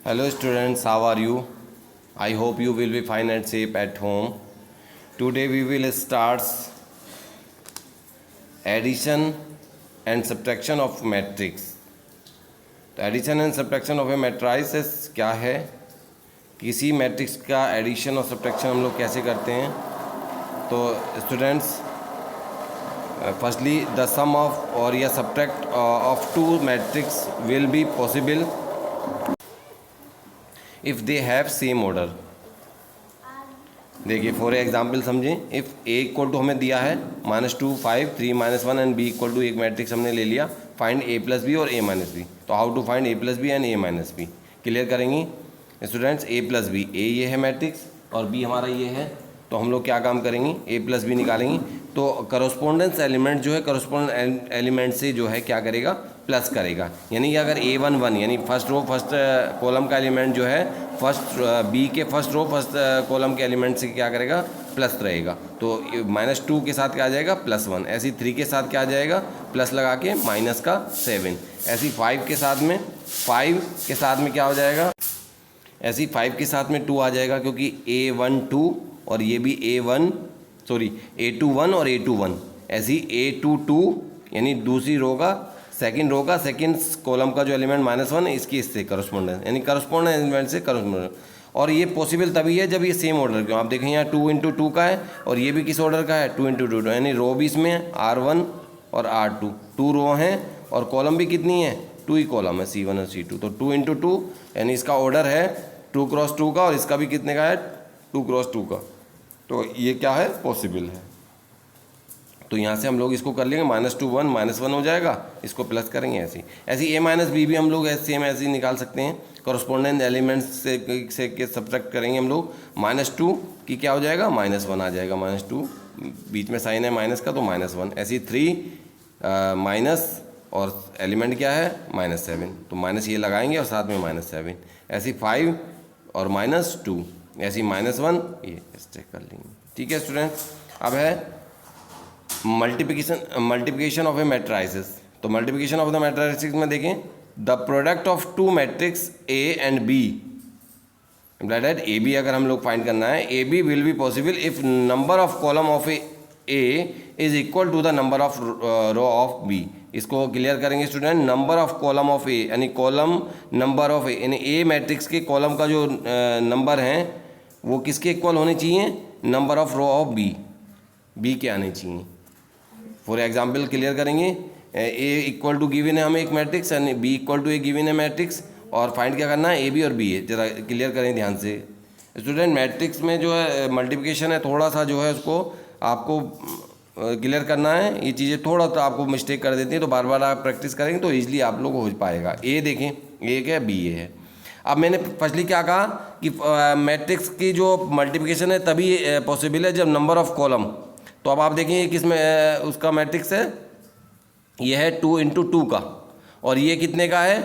Hello students, how are you? I hope you will be fine and safe at home. Today we will start addition and subtraction of matrix. तो addition and subtraction of a matrices क्या है, किसी matrix का addition और subtraction हम लोग कैसे करते हैं। तो students, firstly the sum of और या subtract of two matrix will be possible if they have same order. देखिए फॉर एग्जांपल समझें, इफ़ ए इक्वल टू हमें दिया है -2 5 3 -1 एंड बी इक्वल टू एक मैट्रिक्स हमने ले लिया, फाइंड ए प्लस बी और ए माइनस बी। तो how to find A plus B and A minus B, clear करेंगे स्टूडेंट्स। ए प्लस बी, ए ये है मैट्रिक्स और बी हमारा ये है, तो हम लोग क्या काम करेंगे, ए प्लस बी निकालेंगे। तो करस्पॉन्डेंस एलिमेंट जो है करस्पॉन्डेंस एलिमेंट से जो है क्या करेगा, प्लस करेगा। यानी कि अगर A1 1 यानी फर्स्ट रो फर्स्ट कॉलम का एलिमेंट जो है फर्स्ट बी के फर्स्ट रो फर्स्ट कॉलम के एलिमेंट से क्या करेगा, प्लस रहेगा। तो -2 के साथ क्या आ जाएगा, +1। ऐसी 3 के साथ क्या आ जाएगा, प्लस लगा के -7। ऐसी 5 के साथ में क्या हो जाएगा, ऐसी 5 के साथ में 2 आ जाएगा, क्योंकि A1 2 और ये भी A2 1 और A2 1। ऐसी A2 2 यानी दूसरी रो का सेकंड कॉलम का जो एलिमेंट -1 है इससे करस्पॉन्डेंस, यानी करस्पॉन्डेंस एलिमेंट से करस्पॉन्डेंस। और ये पॉसिबल तभी है जब ये सेम ऑर्डर का। आप देखें यहाँ 2 × 2 का है और ये भी किस ऑर्डर का है, 2 × 2, यानी रो भी इसमें है R1 और R2, 2 रो हैं और कॉलम भी कितनी है, 2 ही कॉलम है, C1 और C2। तो 2 × 2 यानी इसका ऑर्डर है 2 × 2 का और इसका भी कितने का है, 2 × 2 का। तो ये क्या है, पॉसिबल है। तो यहाँ से हम लोग इसको कर लेंगे, -2 1 -1 हो जाएगा, इसको प्लस करेंगे। ऐसी A माइनस बी भी हम लोग ऐसे ही निकाल सकते हैं। करस्पॉन्डेंट एलिमेंट्स से सब्ट्रैक्ट करेंगे हम लोग। -2 की क्या हो जाएगा, -1 आ जाएगा। -2 बीच में साइन है माइनस का, तो -1। ऐसी 3 माइनस और एलिमेंट क्या है, -7, तो माइनस ये लगाएंगे और साथ में -7। ऐसी 5 और -2, ऐसी -1 ये चेक कर लेंगे। ठीक है स्टूडेंट्स। अब है मल्टीप्लिकेशन ऑफ ए मैट्राइसेस। तो मल्टीप्लिकेशन ऑफ द मैट्राइसेस में देखें, the product of two matrix A and B, that A B अगर हम लोग फाइंड करना है, A B will be possible if number of column of A is equal to the number of row of B. इसको clear करेंगे student. Number of column of A यानी column number of A, यानी ए matrix के column का जो number हैं वो किसके इक्वल होने चाहिए, number of row of B के आने चाहिए। फॉर एग्जाम्पल क्लियर करेंगे, ए इक्वल टू गिवन है हमें एक matrix and B equal to A given है मैट्रिक्स, और फाइंड क्या करना है, ए बी और बी है। जरा क्लियर करें ध्यान से स्टूडेंट। मैट्रिक्स में जो है मल्टीप्लिकेशन है, थोड़ा सा जो है उसको आपको क्लियर करना है। ये चीज़ें थोड़ा सा आपको मिस्टेक कर देती हैं, तो बार बार आप प्रैक्टिस करेंगे तो ईजिली आप लोग हो पाएगा। ए देखें, ए क्या है, बी ए है। अब मैंने फर्स्टली क्या कहा कि मैट्रिक्स की जो मल्टीप्लिकेशन है तभी पॉसिबल है जब नंबर ऑफ कॉलम। तो अब आप देखें किस में उसका मैट्रिक्स है, ये है 2 × 2 का, और ये कितने का है,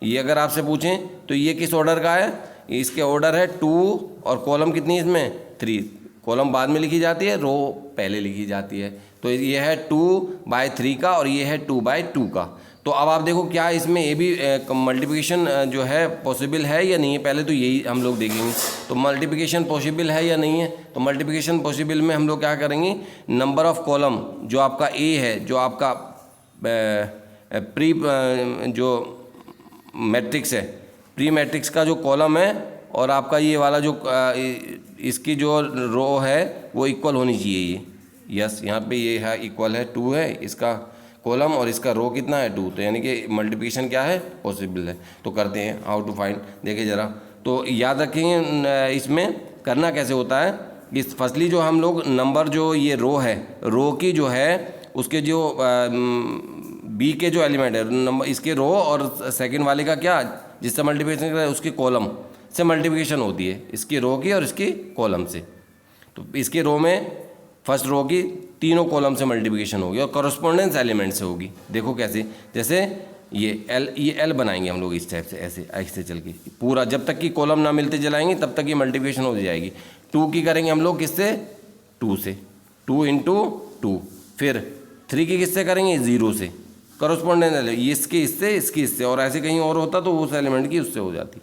ये अगर आपसे पूछें तो ये किस ऑर्डर का है, इसके ऑर्डर है 2 और कॉलम कितनी है इसमें, 3। कॉलम बाद में लिखी जाती है, रो पहले लिखी जाती है। तो ये है 2/3 का और ये है 2/2 का। तो अब आप देखो क्या इसमें ये भी मल्टीप्लिकेशन जो है पॉसिबल है या नहीं है, पहले तो यही हम लोग देखेंगे। तो मल्टीप्लिकेशन पॉसिबल है या नहीं है, तो मल्टीप्लिकेशन पॉसिबल में हम लोग क्या करेंगे, नंबर ऑफ कॉलम जो आपका ए है, जो आपका प्री जो मैट्रिक्स है, प्री मैट्रिक्स का जो कॉलम है और आपका ये वाला जो इसकी जो रो है वो इक्वल होनी चाहिए। ये यस, यहाँ पे ये है इक्वल है, 2 है इसका कॉलम और इसका रो कितना है, 2। तो यानी कि मल्टीप्लिकेशन क्या है, पॉसिबल है। तो करते हैं, हाउ टू फाइंड, देखिए ज़रा। तो याद रखेंगे इसमें करना कैसे होता है। इस फर्स्टली जो हम लोग नंबर जो ये रो है, रो की जो है उसके जो बी के जो एलिमेंट है नंबर, इसके रो और सेकंड वाले का क्या, जिससे मल्टीप्लिकेशन कर उसके कॉलम से मल्टीप्लिकेशन होती है, इसकी रो की और इसकी कॉलम से। तो इसके रो में फर्स्ट रो की तीनों कॉलम से मल्टीप्लिकेशन होगी और करस्पॉन्डेंस एलिमेंट से होगी। देखो कैसे, जैसे ये एल बनाएंगे हम लोग इस टाइप से, ऐसे चल के पूरा, जब तक कि कॉलम ना मिलते जलाएंगे तब तक ये मल्टीप्लिकेशन हो जाएगी। 2 की करेंगे हम लोग किससे, 2 से, 2 × 2। फिर 3 की किससे करेंगे, 0 से। करस्पॉन्डेंस इसके इससे, इसकी इससे, और ऐसे कहीं और होता तो उस एलिमेंट की उससे हो जाती।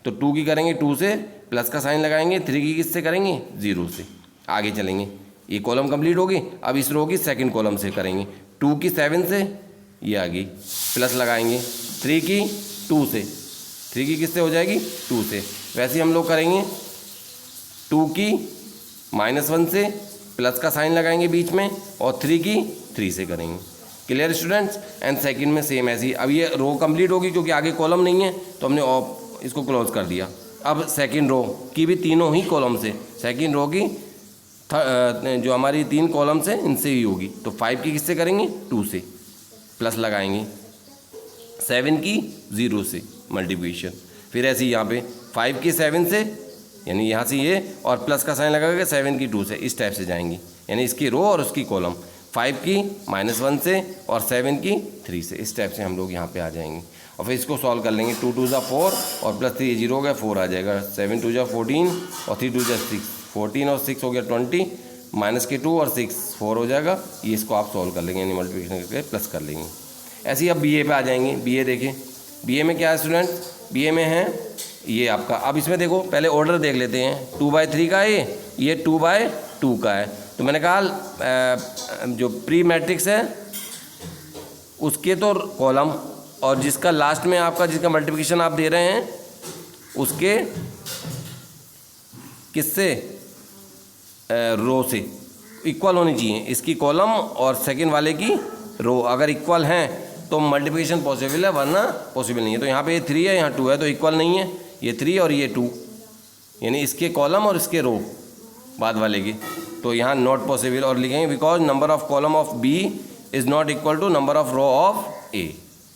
तो 2 की करेंगे 2 से, प्लस का साइन लगाएंगे, 3 की किससे करेंगे 0 से। आगे चलेंगे, ये कॉलम कंप्लीट होगी। अब इस रो की सेकंड कॉलम से करेंगे, 2 की 7 से, ये आ गई, प्लस लगाएंगे, 3 की 2 से, 3 की किससे हो जाएगी 2 से। वैसे ही हम लोग करेंगे 2 की -1 से, प्लस का साइन लगाएंगे बीच में, और 3 की 3 से करेंगे। Clear students. एंड सेकंड में सेम ऐसी, अब ये रो कंप्लीट होगी क्योंकि आगे कॉलम नहीं है तो हमने इसको क्लोज कर दिया। अब सेकंड रो की भी तीनों ही कॉलम से, सेकंड रो की जो हमारी 3 कॉलम्स हैं इनसे ही होगी। तो 5 की किससे करेंगे 2 से, प्लस लगाएंगे, 7 की 0 से मल्टीप्लिकेशन। फिर ऐसे ही यहाँ पे 5 की 7 से, यानी यहाँ से ये, और प्लस का साइन लगा के 7 की 2 से, इस टाइप से जाएंगी, यानी इसकी रो और उसकी कॉलम। 5 की -1 से और 7 की 3 से, इस टाइप से हम लोग यहाँ पे आ जाएंगे। और फिर इसको सॉल्व कर लेंगे, 2 2 ज़ा 4 और प्लस 3 0 हो गया, 4 आ जाएगा, 7 2 ज़ा 14 और 3 2 ज़ा 6, 14 और 6 हो गया 20, माइनस के 2 और 6 4 हो जाएगा। ये इसको आप सॉल्व कर लेंगे, यानी मल्टीप्लिकेशन करके प्लस कर लेंगे। ऐसे ही अब BA पे आ जाएंगे। BA देखें, BA में क्या है स्टूडेंट, BA में है ये आपका। अब इसमें देखो पहले ऑर्डर देख लेते हैं, 2/3 का है ये 2/2 का है। तो मैंने कहा जो प्री मैट्रिक्स है उसके तो कॉलम, और जिसका लास्ट में आपका जिसका मल्टीप्लिकेशन आप दे रहे हैं उसके किससे रो से इक्वल होनी चाहिए, इसकी कॉलम और सेकंड वाले की रो अगर इक्वल हैं तो मल्टीप्लिकेशन पॉसिबल है, वरना पॉसिबल नहीं है। तो यहाँ पे ये 3 है, यहाँ 2 है, तो इक्वल नहीं है, ये 3 और ये 2, यानी इसके कॉलम और इसके रो बाद वाले की, तो यहाँ नॉट पॉसिबल। और लिखेंगे because number of column of B is not equal to number of row of A।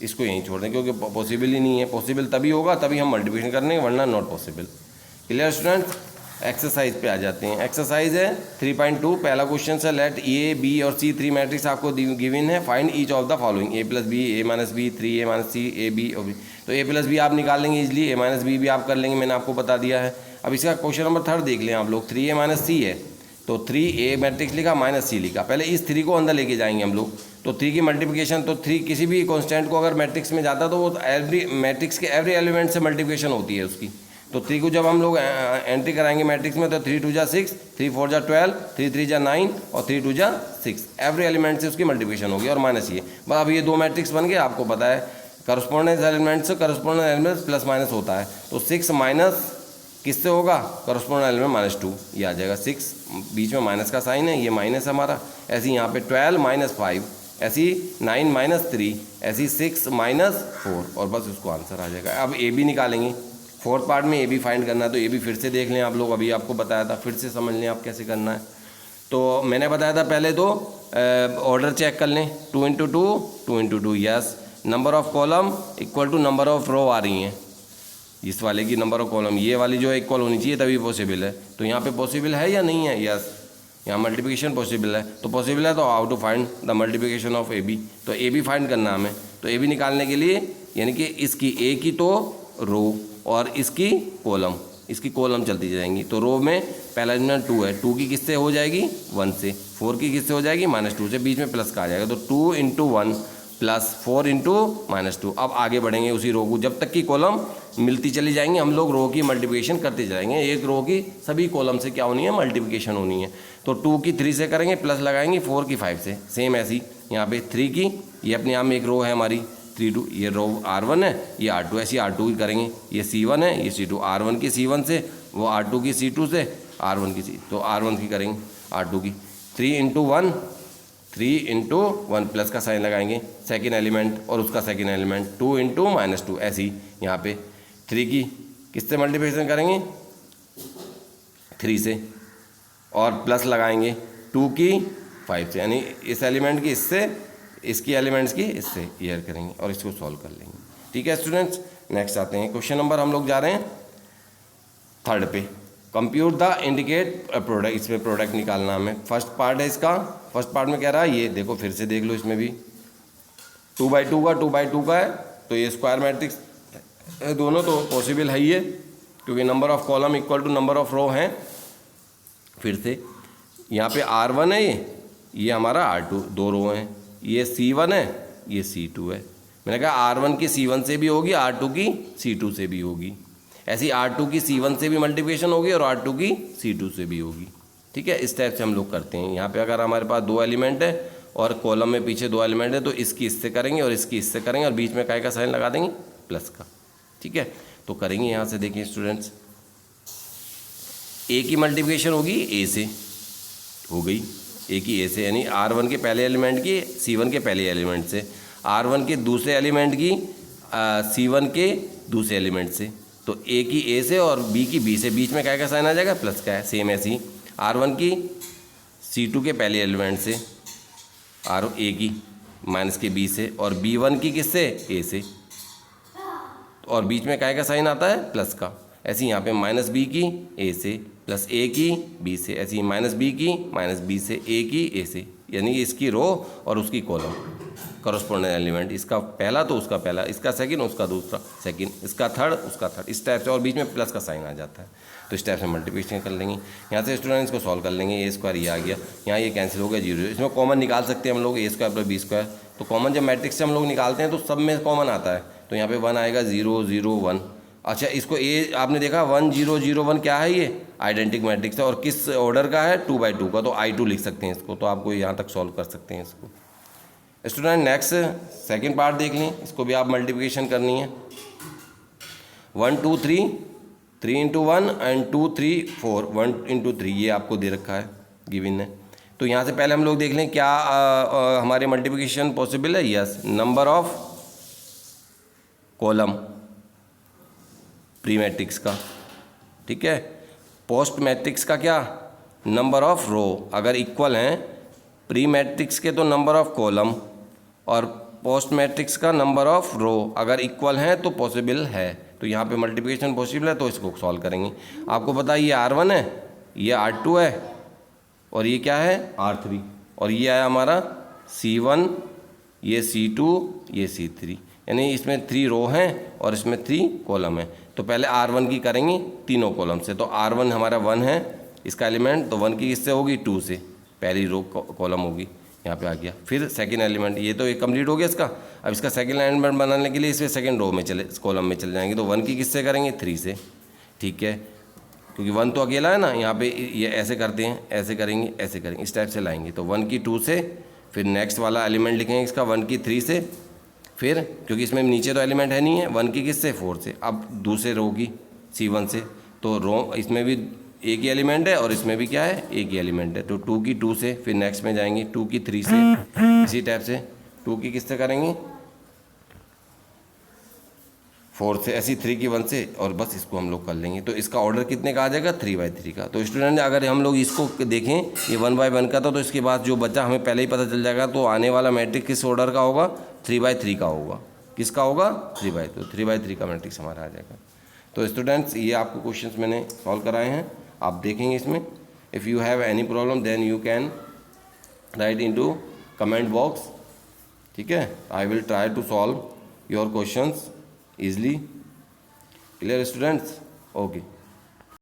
इसको यहीं छोड़ दें क्योंकि पॉसिबल ही नहीं है। पॉसिबल तभी होगा तभी हम मल्टीप्लिकेशन करने, वरना not possible. Clear students. Exercise पे आ जाते हैं। एक्सरसाइज है 3.2, पहला क्वेश्चन है लेट A, B और C 3 मैट्रिक्स आपको गिवन है, find each of the following A + B, A - B, 3A - C, A B और B। तो A + B आप निकाल लेंगे इजली, A - B भी आप कर लेंगे, मैंने आपको बता दिया है। अब इसका क्वेश्चन नंबर 3 देख लें आप लोग, 3A - C है, तो 3A मैट्रिक्स लिखा -C लिखा, पहले इस 3 को अंदर लेके जाएंगे हम लोग। तो 3 की मल्टीप्लिकेशन, तो 3 किसी भी कॉन्स्टेंट को अगर मैट्रिक्स में जाता तो वो एवरी मैट्रिक्स के एवरी एलिमेंट से मल्टीप्लिकेशन होती है उसकी। तो 3 को जब हम लोग एंट्री कराएंगे मैट्रिक्स में, तो 3 2 ज़ा 6, 3 4 ज़ा 12, 3 3 ज़ा 9 और 3 2 ज़ा 6, एवरी एलिमेंट से उसकी मल्टीप्लिकेशन होगी, और माइनस ये। बस अब ये 2 मैट्रिक्स बन गए, आपको पता है करस्पॉन्डेंस एलिमेंट से करस्पॉन्डेंस एलिमेंट प्लस माइनस होता है। तो 6 माइनस किससे होगा, करस्पॉन्डेंस एलिमेंट -2, ये आ जाएगा 6, बीच में माइनस का साइन है, ये माइनस हमारा। ऐसे ही यहाँ पे 12 - 5, ऐसी 9 - 3, ऐसी 6 - 4, और बस उसको आंसर आ जाएगा। अब AB निकालेंगे, 4th पार्ट में AB फाइंड करना है, तो AB फिर से देख लें आप लोग, अभी आपको बताया था, फिर से समझ लें आप कैसे करना है। तो मैंने बताया था पहले तो ऑर्डर चेक कर लें, 2 × 2 2 × 2, yes. Number of column equal to number of row आ रही हैं, इस वाले की नंबर ऑफ कॉलम, ये वाली जो इक्वल होनी चाहिए तभी पॉसिबल है। तो यहाँ पे पॉसिबल है या नहीं है, यस। यहाँ मल्टीप्लिकेशन पॉसिबल है, तो पॉसिबल है तो how to find the multiplication of AB। तो AB फाइंड करना हमें, तो AB निकालने के लिए यानी कि इसकी A की तो रो और इसकी कॉलम चलती जाएंगी। तो रो में पहला एलिमेंट 2 है, 2 की किससे हो जाएगी 1 से, 4 की किससे हो जाएगी -2 से, बीच में प्लस का आ जाएगा, तो 2 × 1 + 4 × -2। अब आगे बढ़ेंगे उसी रो को, जब तक की कॉलम मिलती चली जाएंगी हम लोग रो की मल्टीप्लिकेशन करते जाएंगे। एक रो की सभी कॉलम से क्या होनी है, मल्टीप्लिकेशन होनी है। तो 2 की 3 से करेंगे, प्लस लगाएंगे 4 की 5 से, सेम ऐसी यहाँ पे 3 की, ये अपने आप में एक रो है हमारी 3 2, ये रो R1 है, ये R2, ऐसी R2 की करेंगे, ये C1 है, ये C2, R1 की C1 से, वो R2 की C2 से, R1 की C, तो R1 की करेंगे R2 की, 3 × 1 प्लस का साइन लगाएंगे सेकेंड एलिमेंट और उसका सेकेंड एलिमेंट, 2 × -2, ऐसी यहाँ पे 3 की किससे मल्टीप्लिकेशन करेंगे 3 से, और प्लस लगाएंगे 2 की 5 से, यानी इस एलिमेंट की इससे, इसकी एलिमेंट्स की इससे क्लियर करेंगे और इसको सॉल्व कर लेंगे। ठीक है स्टूडेंट्स। नेक्स्ट आते हैं क्वेश्चन नंबर, हम लोग जा रहे हैं 3rd पे। कंप्यूट द इंडिकेट प्रोडक्ट, इसमें प्रोडक्ट निकालना हमें। फर्स्ट पार्ट है इसका, फर्स्ट पार्ट में कह रहा है ये देखो, फिर से देख लो, इसमें भी 2/2 का 2/2 का है, तो ये स्क्वायर मैट्रिक्स दोनों तो पॉसिबल है ही है, क्योंकि number of column equal to number of row हैं। फिर से यहाँ पे R1 है, ये हमारा R2, 2 रो हैं, ये C1 है, ये C2 है। मैंने कहा R1 की C1 से भी होगी, R2 की C2 से भी होगी। ऐसी R2 की C1 से भी मल्टीप्लिकेशन होगी और R2 की C2 से भी होगी। ठीक है, इस टाइप से हम लोग करते हैं। यहाँ पे अगर हमारे पास 2 एलिमेंट है और कॉलम में पीछे 2 एलिमेंट है तो इसकी इससे करेंगे और इसकी इससे करेंगे और बीच में काय का साइन लगा देंगे, प्लस का। ठीक है, तो करेंगे यहाँ से। देखिए स्टूडेंट्स, ए की मल्टीप्लिकेशन होगी ए से, हो गई ए की ए से, यानी R1 के पहले एलिमेंट की C1 के पहले एलिमेंट से, R1 के दूसरे एलिमेंट की C1 के दूसरे एलिमेंट से। तो ए की ए से और बी की बी से, बीच में क्या का साइन आ जाएगा, प्लस का है। सेम ऐसे ही R1 की C2 के पहले एलिमेंट से, ए की माइनस के बी से, और B1 की किससे, ए से, और बीच में क्या का साइन आता है, प्लस का। ऐसे ही यहाँ पे माइनस बी की ए से प्लस ए की बी से, ऐसे ही माइनस बी की माइनस बी से ए की ए से, यानी इसकी रो और उसकी कॉलम करस्पॉन्डिंग एलिमेंट, इसका पहला तो उसका पहला, इसका सेकंड उसका दूसरा सेकंड, इसका थर्ड उसका थर्ड, इस टाइप से, और बीच में प्लस का साइन आ जाता है। तो इस टाइप से मल्टीप्लिकेशन कर लेंगे। यहाँ से स्टूडेंट इसको सॉल्व कर लेंगे। ए स्क्वायर ये आ गया, यहाँ ये कैंसिल हो गया, 0। इसमें कॉमन निकाल सकते हैं हम लोग, ए स्क्वायर प्लस बी स्क्वायर। तो कॉमन जब मैट्रिक्स से हम लोग निकालते हैं तो सब में कॉमन आता है, तो यहाँ पे 1 आएगा, 0 0 1। अच्छा, इसको ए आपने देखा 1 0 0 1 क्या है, ये आइडेंटिक मैट्रिक्स है, और किस ऑर्डर का है, 2/2 का, तो I2 लिख सकते हैं इसको। तो आपको यहाँ तक सॉल्व कर सकते हैं इसको। स्टूडेंट नेक्स्ट सेकंड पार्ट देख लें, इसको भी आप मल्टीप्लिकेशन करनी है। 1 2 3 3 इंटू 1 एंड 2 3 4 1 इंटू 3, ये आपको दे रखा है गिवन है। तो यहाँ से पहले हम लोग देख लें क्या हमारे मल्टीप्लिकेशन पॉसिबल है। Yes, number of column pre matrix का, ठीक है। पोस्ट मैट्रिक्स का क्या, नंबर ऑफ रो। अगर इक्वल हैं प्री मैट्रिक्स के तो नंबर ऑफ कॉलम, और पोस्ट मैट्रिक्स का नंबर ऑफ रो अगर इक्वल हैं तो पॉसिबल है। तो यहाँ पे मल्टीप्लिकेशन पॉसिबल है, तो इसको सॉल्व करेंगे। आपको पता है ये R1 है, ये R2 है, और ये क्या है, R3, और ये आया हमारा C1, ये C2, ये C3, यानी इसमें 3 रो हैं और इसमें 3 कॉलम है। तो पहले R1 की करेंगे तीनों कॉलम से। तो R1 हमारा 1 है इसका एलिमेंट, तो 1 की किससे होगी, 2 से, पहली रो कॉलम होगी, यहाँ पे आ गया। फिर सेकंड एलिमेंट, ये तो एक कंप्लीट हो गया इसका। अब इसका सेकंड एलिमेंट बनाने के लिए इसमें सेकंड रो में चले, कॉलम में चले जाएंगे। तो 1 की किससे करेंगे, 3 से, ठीक है, क्योंकि 1 तो अकेला है ना। यहाँ पे ये ऐसे करते हैं, ऐसे करेंगे, ऐसे करेंगे, इस टाइप से लाएंगे। तो 1 की 2 से, फिर नेक्स्ट वाला एलिमेंट लिखेंगे इसका 1 की 3 से, फिर क्योंकि इसमें नीचे तो एलिमेंट है नहीं है, 1 की किससे, 4 से। अब दूसरे रो की C1 से, तो रो इसमें भी एक ही एलिमेंट है और इसमें भी क्या है, एक ही एलिमेंट है। तो 2 की 2 से, फिर नेक्स्ट में जाएंगे 2 की 3 से, इसी टाइप से 2 की किससे करेंगे, 4 से, ऐसी 3 की 1 से, और बस इसको हम लोग कर लेंगे। तो इसका ऑर्डर कितने का आ जाएगा, 3/3 का। तो स्टूडेंट अगर हम लोग इसको देखें, ये 1/1 का था, तो इसके बाद जो बचा हमें पहले ही पता चल जाएगा। तो आने वाला मैट्रिक्स किस ऑर्डर का होगा, 3/3 का होगा। किसका होगा, 3/3 का मैट्रिक्स हमारा आ जाएगा। तो स्टूडेंट्स ये आपको क्वेश्चंस मैंने सॉल्व कराए हैं, आप देखेंगे इसमें। If you have any problem then you can write into comment box, ठीक है। I will try to solve your questions easily. Clear students? Okay.